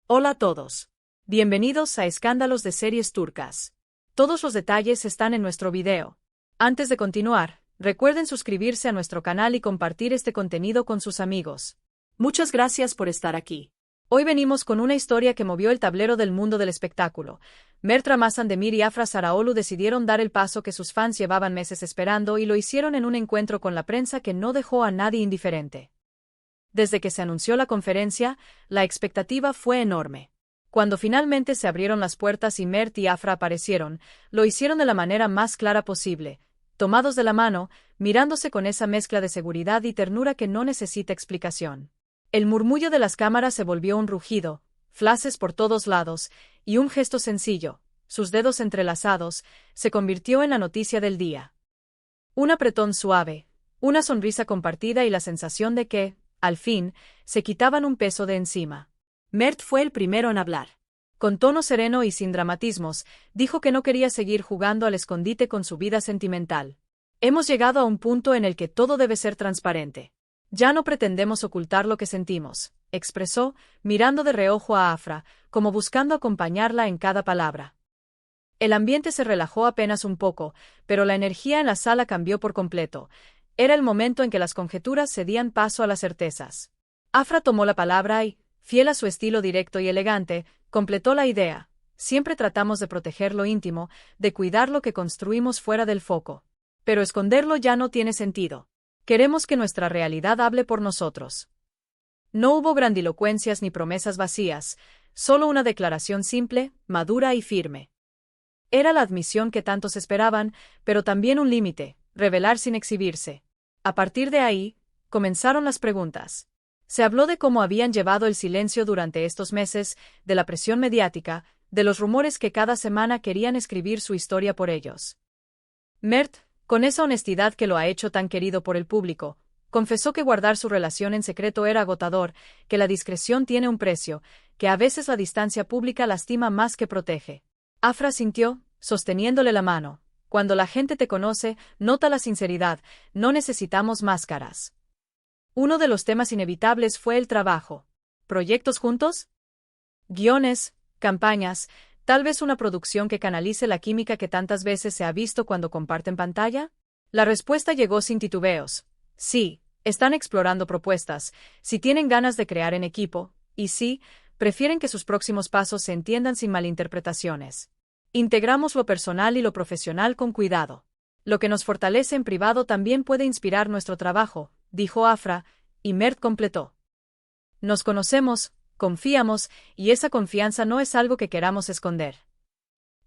Hola a todos. Bienvenidos a Escándalos de Series Turcas. Todos los detalles están en nuestro video. Antes de continuar, recuerden suscribirse a nuestro canal y compartir este contenido con sus amigos. Muchas gracias por estar aquí. Hoy venimos con una historia que movió el tablero del mundo del espectáculo. Mert Ramazan-Demir y Afra Sarıoğlu decidieron dar el paso que sus fans llevaban meses esperando y lo hicieron en un encuentro con la prensa que no dejó a nadie indiferente. Desde que se anunció la conferencia, la expectativa fue enorme. Cuando finalmente se abrieron las puertas y Mert y Afra aparecieron, lo hicieron de la manera más clara posible, tomados de la mano, mirándose con esa mezcla de seguridad y ternura que no necesita explicación. El murmullo de las cámaras se volvió un rugido, flashes por todos lados, y un gesto sencillo, sus dedos entrelazados, se convirtió en la noticia del día. Un apretón suave, una sonrisa compartida y la sensación de que, al fin, se quitaban un peso de encima. Mert fue el primero en hablar. Con tono sereno y sin dramatismos, dijo que no quería seguir jugando al escondite con su vida sentimental. Hemos llegado a un punto en el que todo debe ser transparente. Ya no pretendemos ocultar lo que sentimos, expresó, mirando de reojo a Afra, como buscando acompañarla en cada palabra. El ambiente se relajó apenas un poco, pero la energía en la sala cambió por completo. Era el momento en que las conjeturas cedían paso a las certezas. Afra tomó la palabra y, fiel a su estilo directo y elegante, completó la idea. Siempre tratamos de proteger lo íntimo, de cuidar lo que construimos fuera del foco. Pero esconderlo ya no tiene sentido. Queremos que nuestra realidad hable por nosotros. No hubo grandilocuencias ni promesas vacías, solo una declaración simple, madura y firme. Era la admisión que tantos esperaban, pero también un límite, revelar sin exhibirse. A partir de ahí, comenzaron las preguntas. Se habló de cómo habían llevado el silencio durante estos meses, de la presión mediática, de los rumores que cada semana querían escribir su historia por ellos. Mert, con esa honestidad que lo ha hecho tan querido por el público, confesó que guardar su relación en secreto era agotador, que la discreción tiene un precio, que a veces la distancia pública lastima más que protege. Afra sintió, sosteniéndole la mano. Cuando la gente te conoce, nota la sinceridad, no necesitamos máscaras. Uno de los temas inevitables fue el trabajo. ¿Proyectos juntos? Guiones, campañas, tal vez una producción que canalice la química que tantas veces se ha visto cuando comparten pantalla? La respuesta llegó sin titubeos. Sí, están explorando propuestas, si tienen ganas de crear en equipo, y sí, prefieren que sus próximos pasos se entiendan sin malinterpretaciones. Integramos lo personal y lo profesional con cuidado. Lo que nos fortalece en privado también puede inspirar nuestro trabajo, dijo Afra, y Mert completó. Nos conocemos, confiamos, y esa confianza no es algo que queramos esconder.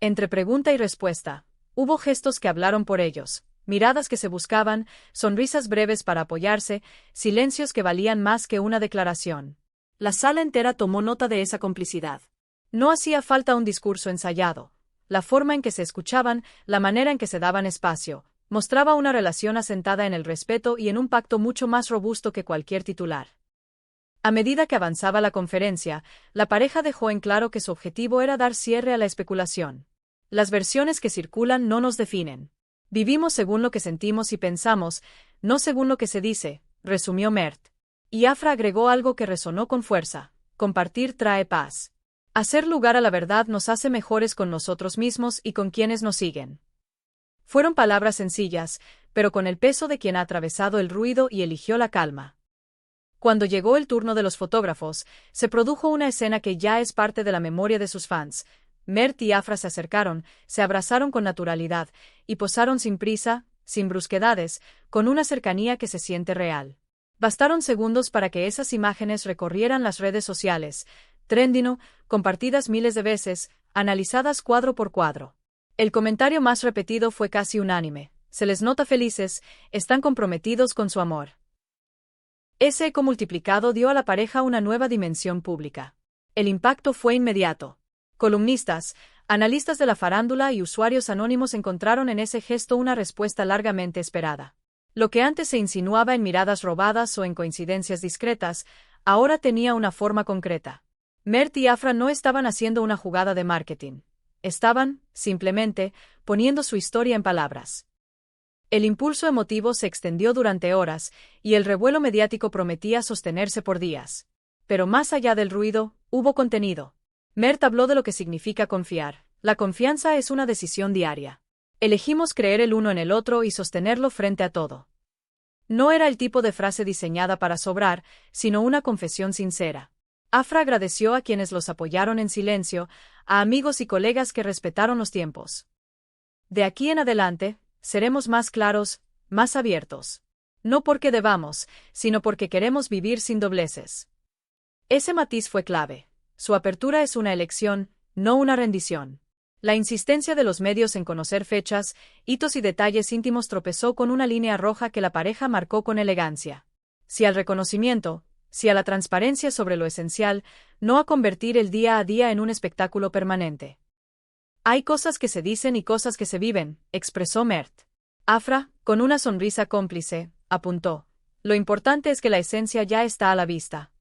Entre pregunta y respuesta, hubo gestos que hablaron por ellos, miradas que se buscaban, sonrisas breves para apoyarse, silencios que valían más que una declaración. La sala entera tomó nota de esa complicidad. No hacía falta un discurso ensayado. La forma en que se escuchaban, la manera en que se daban espacio, mostraba una relación asentada en el respeto y en un pacto mucho más robusto que cualquier titular. A medida que avanzaba la conferencia, la pareja dejó en claro que su objetivo era dar cierre a la especulación. Las versiones que circulan no nos definen. Vivimos según lo que sentimos y pensamos, no según lo que se dice, resumió Mert. Y Afra agregó algo que resonó con fuerza: compartir trae paz. Hacer lugar a la verdad nos hace mejores con nosotros mismos y con quienes nos siguen. Fueron palabras sencillas, pero con el peso de quien ha atravesado el ruido y eligió la calma. Cuando llegó el turno de los fotógrafos, se produjo una escena que ya es parte de la memoria de sus fans. Mert y Afra se acercaron, se abrazaron con naturalidad, y posaron sin prisa, sin brusquedades, con una cercanía que se siente real. Bastaron segundos para que esas imágenes recorrieran las redes sociales, trending, compartidas miles de veces, analizadas cuadro por cuadro. El comentario más repetido fue casi unánime: se les nota felices, están comprometidos con su amor. Ese eco multiplicado dio a la pareja una nueva dimensión pública. El impacto fue inmediato. Columnistas, analistas de la farándula y usuarios anónimos encontraron en ese gesto una respuesta largamente esperada. Lo que antes se insinuaba en miradas robadas o en coincidencias discretas, ahora tenía una forma concreta. Mert y Afra no estaban haciendo una jugada de marketing. Estaban, simplemente, poniendo su historia en palabras. El impulso emotivo se extendió durante horas, y el revuelo mediático prometía sostenerse por días. pero más allá del ruido, hubo contenido. Mert habló de lo que significa confiar. La confianza es una decisión diaria. Elegimos creer el uno en el otro y sostenerlo frente a todo. No era el tipo de frase diseñada para sobrar, sino una confesión sincera. Afra agradeció a quienes los apoyaron en silencio, a amigos y colegas que respetaron los tiempos. De aquí en adelante, seremos más claros, más abiertos. No porque debamos, sino porque queremos vivir sin dobleces. Ese matiz fue clave. Su apertura es una elección, no una rendición. La insistencia de los medios en conocer fechas, hitos y detalles íntimos tropezó con una línea roja que la pareja marcó con elegancia. Sí al reconocimiento, sí a la transparencia sobre lo esencial, no a convertir el día a día en un espectáculo permanente. Hay cosas que se dicen y cosas que se viven, expresó Mert. Afra, con una sonrisa cómplice, apuntó. Lo importante es que la esencia ya está a la vista.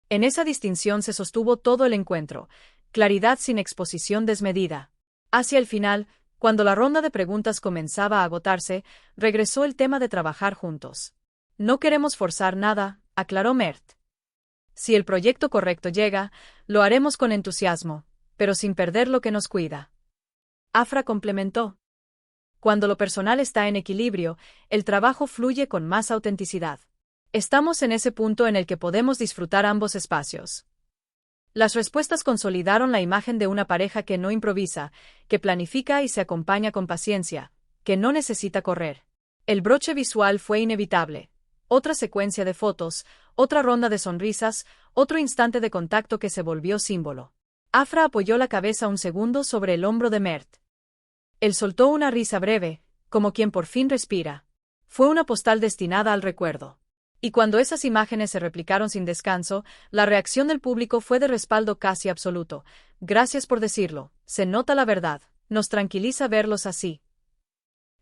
En esa distinción se sostuvo todo el encuentro, claridad sin exposición desmedida. Hacia el final, cuando la ronda de preguntas comenzaba a agotarse, regresó el tema de trabajar juntos. No queremos forzar nada, aclaró Mert. Si el proyecto correcto llega, lo haremos con entusiasmo, pero sin perder lo que nos cuida. Afra complementó. Cuando lo personal está en equilibrio, el trabajo fluye con más autenticidad. Estamos en ese punto en el que podemos disfrutar ambos espacios. Las respuestas consolidaron la imagen de una pareja que no improvisa, que planifica y se acompaña con paciencia, que no necesita correr. El broche visual fue inevitable. Otra secuencia de fotos, otra ronda de sonrisas, otro instante de contacto que se volvió símbolo. Afra apoyó la cabeza un segundo sobre el hombro de Mert. Él soltó una risa breve, como quien por fin respira. Fue una postal destinada al recuerdo. Y cuando esas imágenes se replicaron sin descanso, la reacción del público fue de respaldo casi absoluto. Gracias por decirlo, se nota la verdad, nos tranquiliza verlos así.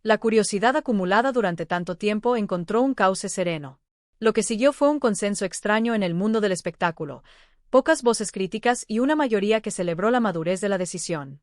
La curiosidad acumulada durante tanto tiempo encontró un cauce sereno. Lo que siguió fue un consenso extraño en el mundo del espectáculo, pocas voces críticas y una mayoría que celebró la madurez de la decisión.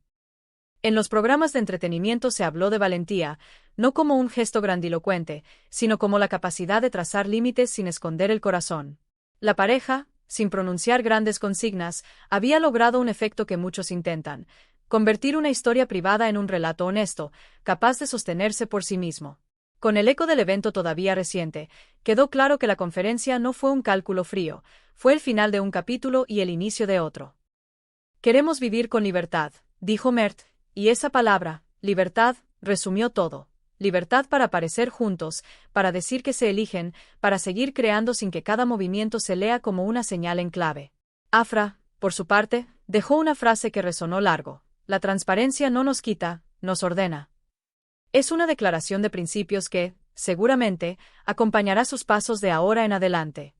En los programas de entretenimiento se habló de valentía, no como un gesto grandilocuente, sino como la capacidad de trazar límites sin esconder el corazón. La pareja, sin pronunciar grandes consignas, había logrado un efecto que muchos intentan: convertir una historia privada en un relato honesto, capaz de sostenerse por sí mismo. Con el eco del evento todavía reciente, quedó claro que la conferencia no fue un cálculo frío, fue el final de un capítulo y el inicio de otro. Queremos vivir con libertad, dijo Mert. Y esa palabra, libertad, resumió todo. Libertad para aparecer juntos, para decir que se eligen, para seguir creando sin que cada movimiento se lea como una señal en clave. Afra, por su parte, dejó una frase que resonó largo. La transparencia no nos quita, nos ordena. Es una declaración de principios que, seguramente, acompañará sus pasos de ahora en adelante.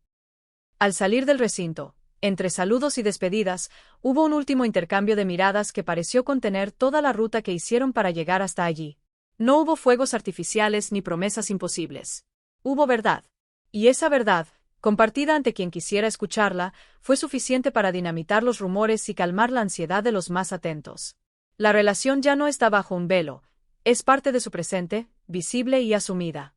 Al salir del recinto, entre saludos y despedidas, hubo un último intercambio de miradas que pareció contener toda la ruta que hicieron para llegar hasta allí. No hubo fuegos artificiales ni promesas imposibles. Hubo verdad. Y esa verdad, compartida ante quien quisiera escucharla, fue suficiente para dinamitar los rumores y calmar la ansiedad de los más atentos. La relación ya no está bajo un velo, es parte de su presente, visible y asumida.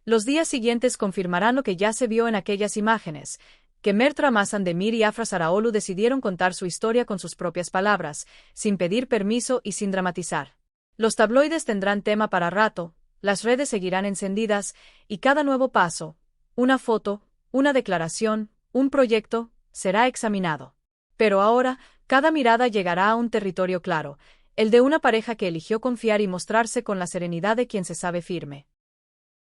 Los días siguientes confirmarán lo que ya se vio en aquellas imágenes, que Mert Ramazan-Demir y Afra Saraoglu decidieron contar su historia con sus propias palabras, sin pedir permiso y sin dramatizar. Los tabloides tendrán tema para rato, las redes seguirán encendidas, y cada nuevo paso, una foto, una declaración, un proyecto, será examinado. Pero ahora, cada mirada llegará a un territorio claro, el de una pareja que eligió confiar y mostrarse con la serenidad de quien se sabe firme.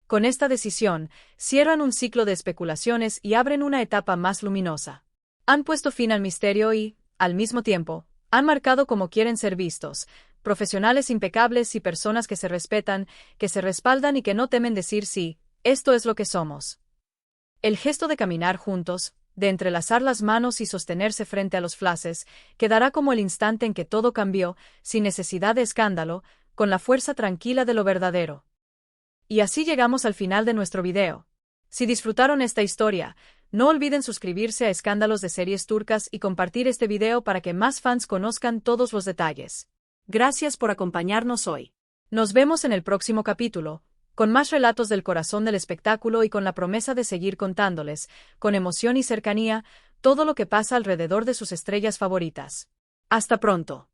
Con esta decisión, cierran un ciclo de especulaciones y abren una etapa más luminosa. Han puesto fin al misterio y, al mismo tiempo, han marcado cómo quieren ser vistos, profesionales impecables y personas que se respetan, que se respaldan y que no temen decir sí, esto es lo que somos. El gesto de caminar juntos, de entrelazar las manos y sostenerse frente a los flashes, quedará como el instante en que todo cambió, sin necesidad de escándalo, con la fuerza tranquila de lo verdadero. Y así llegamos al final de nuestro video. Si disfrutaron esta historia, no olviden suscribirse a Escándalos de Series Turcas y compartir este video para que más fans conozcan todos los detalles. Gracias por acompañarnos hoy. Nos vemos en el próximo capítulo, con más relatos del corazón del espectáculo y con la promesa de seguir contándoles, con emoción y cercanía, todo lo que pasa alrededor de sus estrellas favoritas. Hasta pronto.